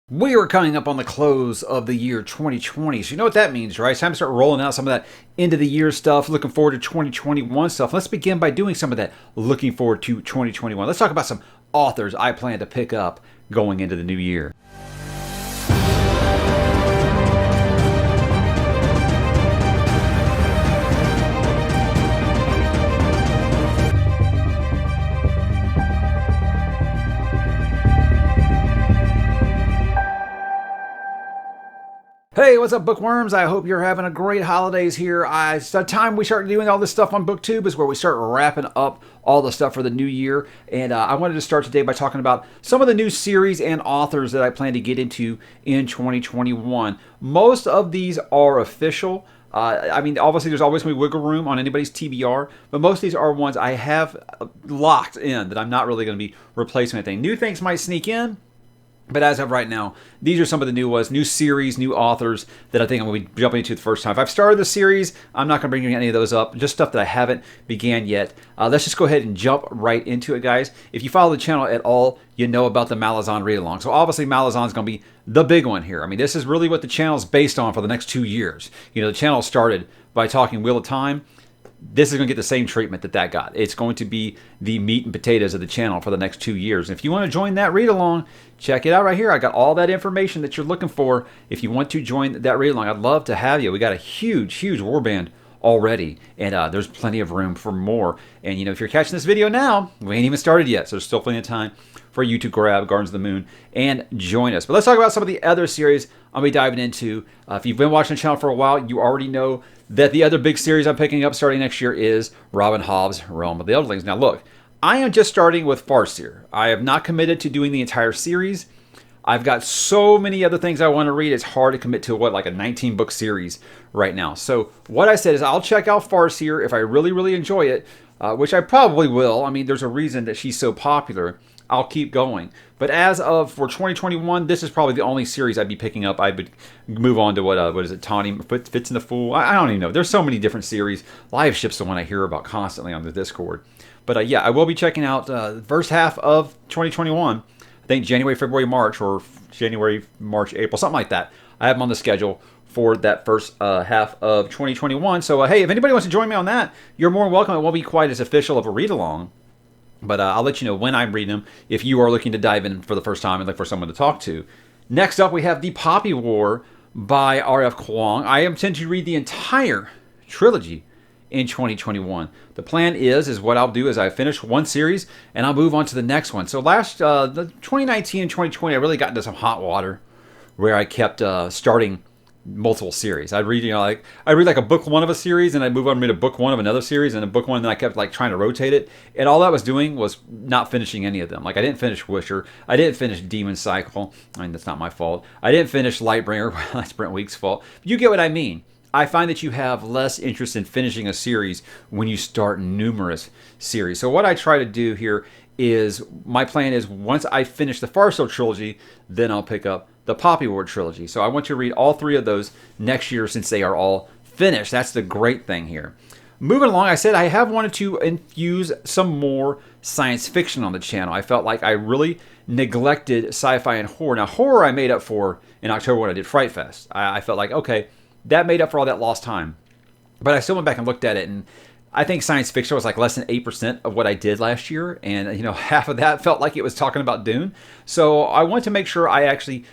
We are coming up on the close of the year 2020. So you know what that means, right? It's time to start rolling out some of that end of the year stuff, looking forward to 2021 stuff. Let's begin by doing some of that looking forward to 2021. Let's talk about some authors I plan to pick up going into the new year. Hey, what's up, bookworms? I hope you're having a great holidays here. It's the time we start doing all this stuff on BookTube is where we start wrapping up all the stuff for the new year. And I wanted to start today by talking about some of the new series and authors that I plan to get into in 2021. Most of these are official. Obviously, there's always going to be wiggle room on anybody's TBR, but most of these are ones I have locked in that I'm not really going to be replacing anything. New things might sneak in. But as of right now, these are some of the new ones, new series, new authors that I think I'm going to be jumping into the first time. If I've started the series, I'm not going to bring any of those up, just stuff that I haven't began yet. Let's just go ahead and jump right into it, guys. If you follow the channel at all, you know about the Malazan read-along. So obviously Malazan is going to be the big one here. I mean, this is really what the channel is based on for the next 2 years. You know, the channel started by talking Wheel of Time. This is going to get the same treatment that got. It's going to be the meat and potatoes of the channel for the next 2 years. And if you want to join that read-along, check it out right here. I got all that information that you're looking for. If you want to join that read-along, I'd love to have you. We got a huge warband already, and there's plenty of room for more. And, you know, if you're catching this video now, we ain't even started yet, so there's still plenty of time for you to grab Gardens of the Moon and join us. But let's talk about some of the other series I'll be diving into. If you've been watching the channel for a while, you already know that the other big series I'm picking up starting next year is Robin Hobb's Realm of the Elderlings. Now look, I am just starting with Farseer. I have not committed to doing the entire series. I've got so many other things I want to read. It's hard to commit to like a 19-book series right now. So what I said is I'll check out Farseer if I really enjoy it, which I probably will. I mean, there's a reason that she's so popular. I'll keep going. But as of for 2021, this is probably the only series I'd be picking up. I would move on to what is it, Tawny Fits in the Fool? I don't even know. There's so many different series. Live Ship's the one I hear about constantly on the Discord. But yeah, I will be checking out the first half of 2021. I think January, February, March, or January, March, April, something like that. I have them on the schedule for that first half of 2021. So hey, if anybody wants to join me on that, you're more than welcome. It won't be quite as official of a read-along. But I'll let you know when I'm reading them if you are looking to dive in for the first time and look for someone to talk to. Next up, we have The Poppy War by R.F. Kuang. I intend to read the entire trilogy in 2021. The plan is what I'll do is I finish one series and I'll move on to the next one. So the 2019 and 2020, I really got into some hot water where I kept starting multiple series. I'd read, I'd read like a book one of a series and I'd move on to read a book one of another series and a book one, and then I kept like trying to rotate it. And all that was doing was not finishing any of them. Like I didn't finish Wisher. I didn't finish Demon Cycle. I mean, that's not my fault. I didn't finish Lightbringer. That's Brent Week's fault. You get what I mean. I find that you have less interest in finishing a series when you start numerous series. So what I try to do here is, my plan is once I finish the Farseer trilogy, then I'll pick up the Poppy War trilogy. So I want to read all three of those next year since they are all finished. That's the great thing here. Moving along, I said I have wanted to infuse some more science fiction on the channel. I felt like I really neglected sci-fi and horror. Now, horror I made up for in October when I did Fright Fest. I felt like, okay, that made up for all that lost time. But I still went back and looked at it, and I think science fiction was like less than 8% of what I did last year. And, half of that felt like it was talking about Dune. So I want to make sure I actually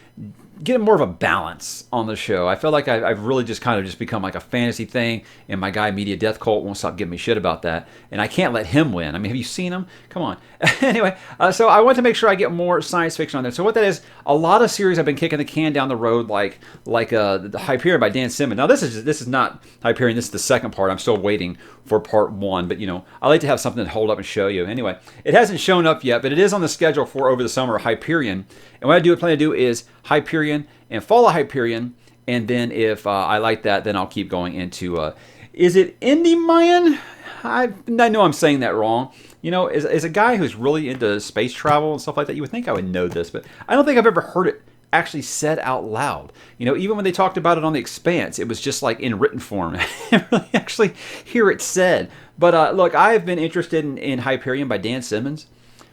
get more of a balance on the show. I feel like I've really just kind of just become like a fantasy thing, and my guy Media Death Cult won't stop giving me shit about that, and I can't let him win. I mean, have you seen him? Come on. Anyway, so I want to make sure I get more science fiction on there. So what that is, a lot of series I've been kicking the can down the road, like the Hyperion by Dan Simmons. Now this is not Hyperion. This is the second part. I'm still waiting for part one, but I like to have something to hold up and show you. Anyway, it hasn't shown up yet, but it is on the schedule for over the summer, Hyperion. And what I plan to do is Hyperion and follow Hyperion, and then if I like that, then I'll keep going into, is it Endymion? I know I'm saying that wrong. As a guy who's really into space travel and stuff like that, you would think I would know this, but I don't think I've ever heard it actually said out loud. Even when they talked about it on The Expanse, it was just like in written form. I didn't really actually hear it said. But look, I have been interested in Hyperion by Dan Simmons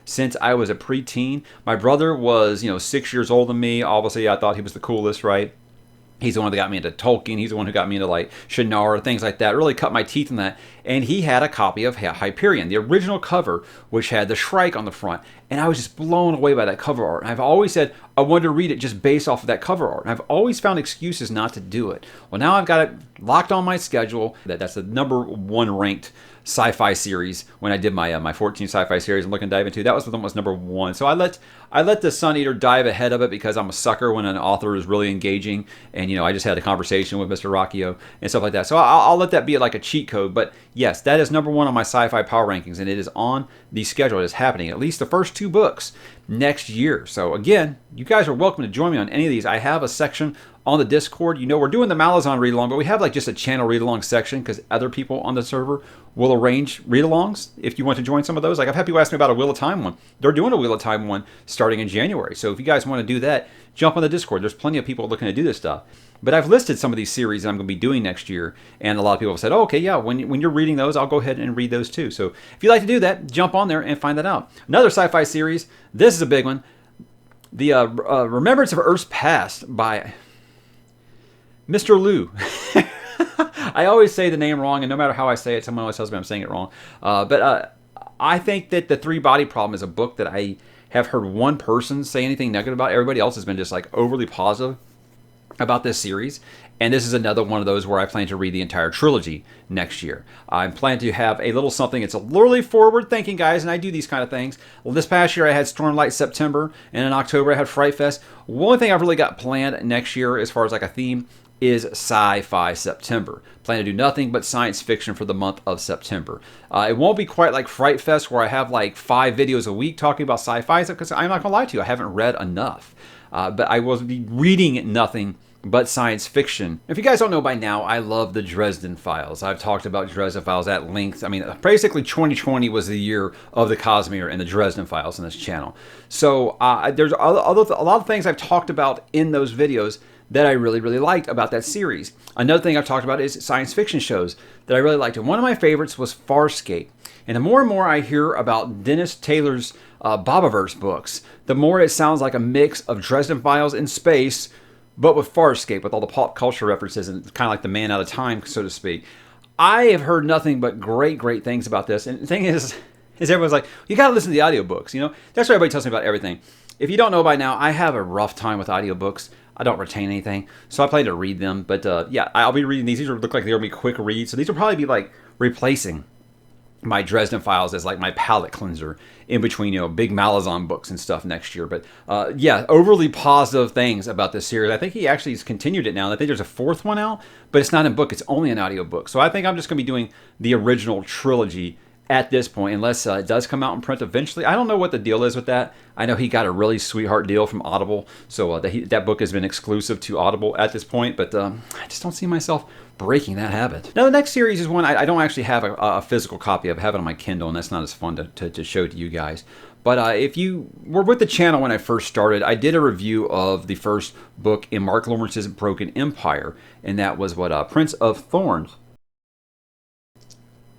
since I was a preteen. My brother was, 6 years older than me. Obviously, I thought he was the coolest, right? He's the one that got me into Tolkien. He's the one who got me into like Shannara, things like that. Really cut my teeth in that. And he had a copy of Hyperion, the original cover, which had the Shrike on the front. And I was just blown away by that cover art. And I've always said I wanted to read it just based off of that cover art. And I've always found excuses not to do it. Well, now I've got it locked on my schedule. That's the #1 ranked sci-fi series when I did my 14 sci-fi series I'm looking to dive into. That was the one that was #1. So I let the Sun Eater dive ahead of it because I'm a sucker when an author is really engaging. And, I just had a conversation with Mr. Rocchio and stuff like that. So I'll let that be like a cheat code. But yes, that is #1 on my sci-fi power rankings. And it is on the schedule. It is happening. At least the first 2 books next year. So again, you guys are welcome to join me on any of these. I have a section on the Discord. We're doing the Malazan read-along, but we have like just a channel read-along section because other people on the server will arrange read-alongs if you want to join some of those. Like I've had people ask me about a Wheel of Time one. They're doing a Wheel of Time one starting in January. So if you guys want to do that, jump on the Discord. There's plenty of people looking to do this stuff. But I've listed some of these series I'm going to be doing next year, and a lot of people have said, oh, okay, yeah, when you're reading those, I'll go ahead and read those too. So if you'd like to do that, jump on there and find that out. Another sci-fi series, this is a big one, the Remembrance of Earth's Past by Mr. Liu. I always say the name wrong, and no matter how I say it, someone always tells me I'm saying it wrong. But I think that The Three-Body Problem is a book that I have heard one person say anything negative about. Everybody else has been just like overly positive about this series. And this is another one of those where I plan to read the entire trilogy next year. I plan to have a little something. It's a really forward thinking, guys, and I do these kind of things. Well, this past year I had Stormlight September, and in October I had Fright Fest. One thing I've really got planned next year as far as like a theme is Sci-Fi September. Plan to do nothing but science fiction for the month of September. It won't be quite like Fright Fest where I have like 5 videos a week talking about sci-fi, because I'm not going to lie to you, I haven't read enough. But I will be reading nothing but science fiction. If you guys don't know by now, I love the Dresden Files. I've talked about Dresden Files at length. I mean, basically 2020 was the year of the Cosmere and the Dresden Files on this channel. So there's a lot of things I've talked about in those videos that I really, really liked about that series. Another thing I've talked about is science fiction shows that I really liked. And one of my favorites was Farscape. And the more and more I hear about Dennis Taylor's Bobaverse books, the more it sounds like a mix of Dresden Files in space, but with Farscape, with all the pop culture references and kind of like the man out of time, so to speak. I have heard nothing but great, great things about this. And the thing is everyone's like, you got to listen to the audiobooks. That's what everybody tells me about everything. If you don't know by now, I have a rough time with audiobooks. I don't retain anything, so I plan to read them. But yeah, I'll be reading these. These look like they're going to be quick reads. So these will probably be like replacing my Dresden Files as like my palate cleanser in between, big Malazan books and stuff next year. But yeah, overly positive things about this series. I think he actually has continued it now. I think there's a 4th one out, but it's not in book. It's only an audiobook. So I think I'm just going to be doing the original trilogy at this point, unless it does come out in print eventually. I don't know what the deal is with that. I know he got a really sweetheart deal from Audible, so that book has been exclusive to Audible at this point, but I just don't see myself breaking that habit. Now, the next series is one I don't actually have a physical copy of. I have it on my Kindle, and that's not as fun to show to you guys. But if you were with the channel when I first started, I did a review of the first book in Mark Lawrence's Broken Empire, and that was Prince of Thorns.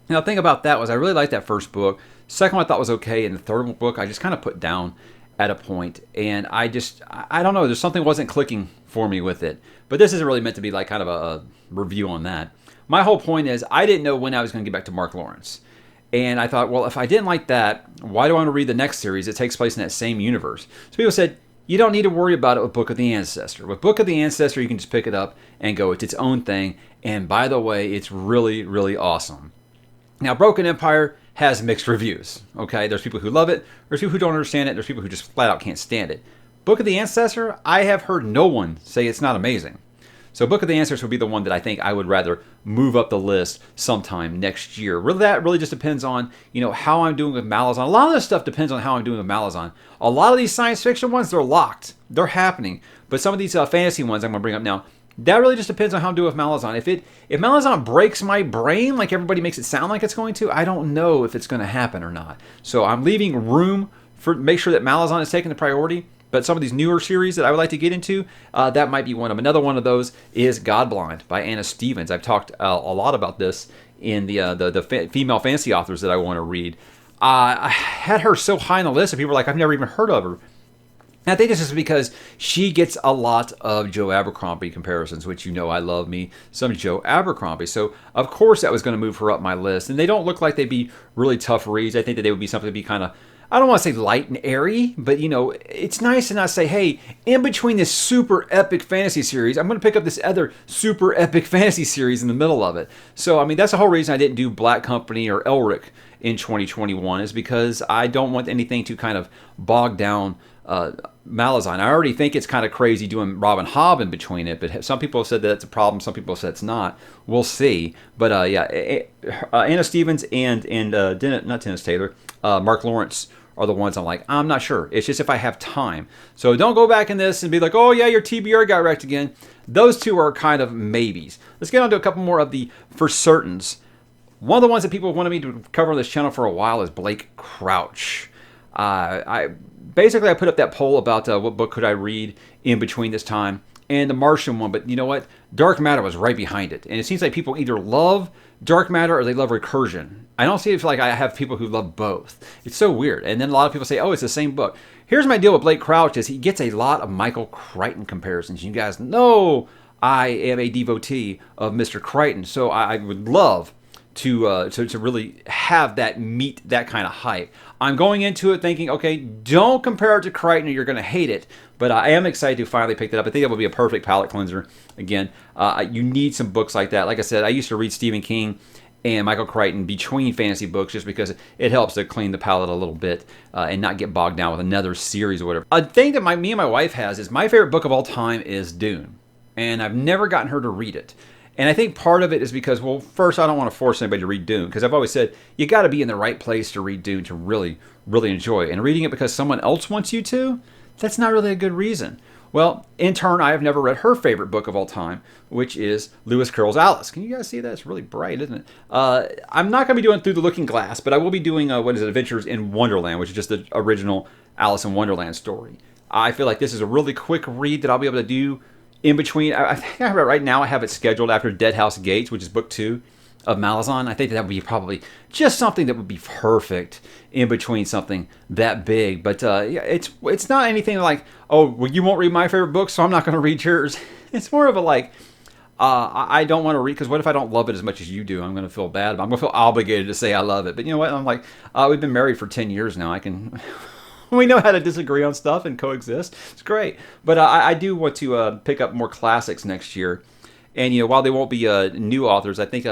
Now, the thing about that was I really liked that first book. Second one I thought was okay, and the third book I just kind of put down at a point, and I don't know, there's something wasn't clicking for me with it. But this isn't really meant to be like kind of a review on that. My whole point is I didn't know when I was going to get back to Mark Lawrence. And I thought, well, if I didn't like that, why do I want to read the next series that takes place in that same universe? So people said, you don't need to worry about it with Book of the Ancestor. With Book of the Ancestor, you can just pick it up and go. It's its own thing. And by the way, it's really, really awesome. Now, Broken Empire has mixed reviews, okay? There's people who love it. There's people who don't understand it. There's people who just flat out can't stand it. Book of the Ancestor, I have heard no one say it's not amazing. So Book of the Ancestor would be the one that I think I would rather move up the list sometime next year. Really, that really just depends on, how I'm doing with Malazan. A lot of this stuff depends on how I'm doing with Malazan. A lot of these science fiction ones, they're locked. They're happening. But some of these fantasy ones I'm going to bring up now, that really just depends on how I'm doing with Malazan. If Malazan breaks my brain like everybody makes it sound like it's going to, I don't know if it's going to happen or not. So I'm leaving room for make sure that Malazan is taking the priority. But some of these newer series that I would like to get into, that might be one of them. Another one of those is Godblind by Anna Stevens. I've talked a lot about this in the female fantasy authors that I want to read. I had her so high on the list that people were like, I've never even heard of her. And I think this is because she gets a lot of Joe Abercrombie comparisons, which you know I love me some Joe Abercrombie. So, of course, that was going to move her up my list. And they don't look like they'd be really tough reads. I think that they would be something to be kind of, I don't want to say light and airy, but, you know, it's nice to not say, hey, in between this super epic fantasy series, I'm going to pick up this other super epic fantasy series in the middle of it. So, I mean, that's the whole reason I didn't do Black Company or Elric in 2021, is because I don't want anything to kind of bog down Malazan. I already think it's kind of crazy doing Robin Hobb in between it, but some people have said that that's a problem. Some people have said it's not. We'll see. But yeah, Anna Stevens and not Dennis Taylor, Mark Lawrence are the ones I'm like, I'm not sure. It's just if I have time. So don't go back in this and be like, oh yeah, your TBR got wrecked again. Those two are kind of maybes. Let's get on to a couple more of the for certains. One of the ones that people wanted me to cover on this channel for a while is Blake Crouch. I put up that poll about what book could I read in between this time, and the Martian one, but you know what? Dark Matter was right behind it. And it seems like people either love Dark Matter or they love Recursion. I don't see it like I have people who love both. It's so weird. And then a lot of people say, oh, it's the same book. Here's my deal with Blake Crouch is he gets a lot of Michael Crichton comparisons. You guys know I am a devotee of Mr. Crichton, so I would love to really have that meet that kind of hype. I'm going into it thinking, okay, don't compare it to Crichton or you're going to hate it. But I am excited to finally pick that up. I think that would be a perfect palate cleanser. Again, you need some books like that. Like I said, I used to read Stephen King and Michael Crichton between fantasy books just because it helps to clean the palate a little bit and not get bogged down with another series or whatever. A thing that me and my wife has is my favorite book of all time is Dune. And I've never gotten her to read it. And I think part of it is because, well, first, I don't want to force anybody to read Dune, because I've always said you got to be in the right place to read Dune to really, really enjoy it. And reading it because someone else wants you to, that's not really a good reason. Well, in turn, I have never read her favorite book of all time, which is Lewis Carroll's Alice. Can you guys see that? It's really bright, isn't it? I'm not going to be doing Through the Looking Glass, but I will be doing, Adventures in Wonderland, which is just the original Alice in Wonderland story. I feel like this is a really quick read that I'll be able to do in between. I think I have it right now. I have it scheduled after Dead House Gates, which is book 2 of Malazan. I think that would be probably just something that would be perfect in between something that big. But yeah, it's not anything like, oh, well, you won't read my favorite book, so I'm not going to read yours. It's more of a like, I don't want to read, because what if I don't love it as much as you do? I'm going to feel bad. I'm going to feel obligated to say I love it. But you know what? I'm like, we've been married for 10 years now. I can... We know how to disagree on stuff and coexist. It's great. But I do want to pick up more classics next year. And, you know, while they won't be new authors, I think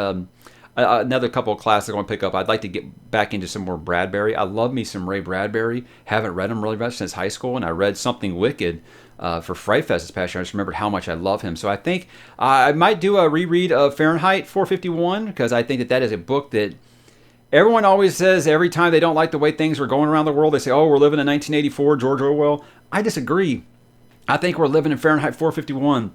another couple of classics I want to pick up. I'd like to get back into some more Bradbury. I love me some Ray Bradbury. Haven't read him really much since high school. And I read Something Wicked for Fright Fest this past year. I just remembered how much I love him. So I think I might do a reread of Fahrenheit 451, because I think that is a book that everyone always says every time they don't like the way things are going around the world, they say, oh, we're living in 1984, George Orwell. I disagree. I think we're living in Fahrenheit 451.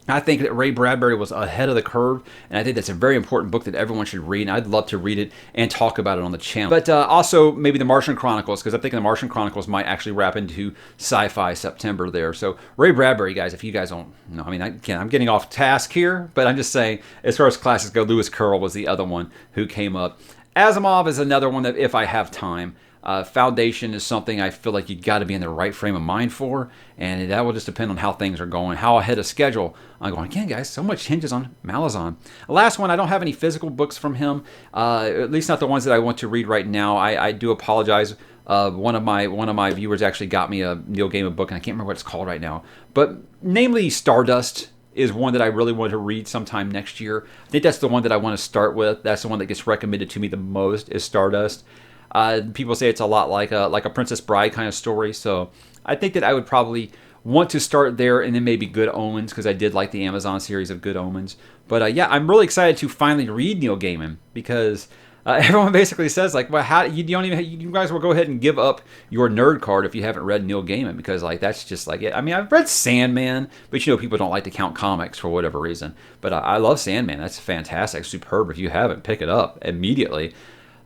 I think that Ray Bradbury was ahead of the curve, and I think that's a very important book that everyone should read, and I'd love to read it and talk about it on the channel. But also maybe the Martian Chronicles, because I think the Martian Chronicles might actually wrap into Sci-Fi September there. So Ray Bradbury, guys, if you guys don't know, I mean, I'm getting off task here, but I'm just saying, as far as classics go, Lewis Carroll was the other one who came up. Asimov is another one that if I have time. Foundation is something I feel like you got to be in the right frame of mind for, and that will just depend on how things are going, how ahead of schedule I'm going. Again, guys, so much hinges on Malazan. The last one, I don't have any physical books from him, at least not the ones that I want to read right now. I do apologize. One of my viewers actually got me a Neil Gaiman book, and I can't remember what it's called right now, but namely Stardust is one that I really want to read sometime next year. I think that's the one that I want to start with. That's the one that gets recommended to me the most, is Stardust. People say it's a lot like a Princess Bride kind of story, so I think that I would probably want to start there, and then maybe Good Omens, because I did like the Amazon series of Good Omens. But yeah, I'm really excited to finally read Neil Gaiman, because everyone basically says like, well, how you guys will go ahead and give up your nerd card if you haven't read Neil Gaiman, because like that's just like it. I mean, I've read Sandman, but you know people don't like to count comics for whatever reason. But I love Sandman. That's fantastic, superb. If you haven't, pick it up immediately.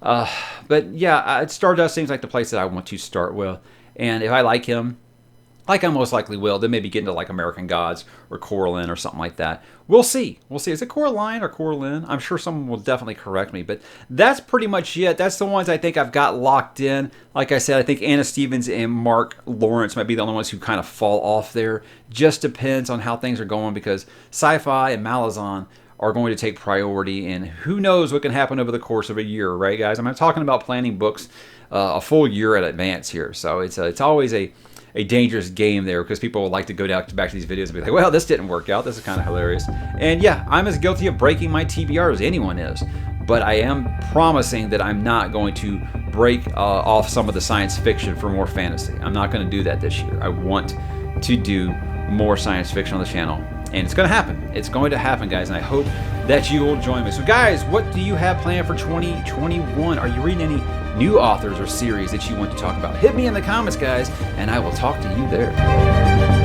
But yeah, Stardust seems like the place that I want to start with. And if I like him, like I most likely will. Then maybe get into like American Gods or Coraline or something like that. We'll see. We'll see. Is it Coraline or Coraline? I'm sure someone will definitely correct me. But that's pretty much it. That's the ones I think I've got locked in. Like I said, I think Anna Stevens and Mark Lawrence might be the only ones who kind of fall off there. Just depends on how things are going, because Sci-Fi and Malazan are going to take priority, and who knows what can happen over the course of a year, right, guys? I'm talking about planning books a full year in advance here. So it's always a dangerous game there, because people will like to go back to these videos and be like, well, this didn't work out. This is kind of hilarious. And yeah, I'm as guilty of breaking my TBR as anyone is. But I am promising that I'm not going to break off some of the science fiction for more fantasy. I'm not going to do that this year. I want to do more science fiction on the channel. And it's going to happen. It's going to happen, guys. And I hope that you will join me. So, guys, what do you have planned for 2021? Are you reading any new authors or series that you want to talk about? Hit me in the comments, guys, and I will talk to you there.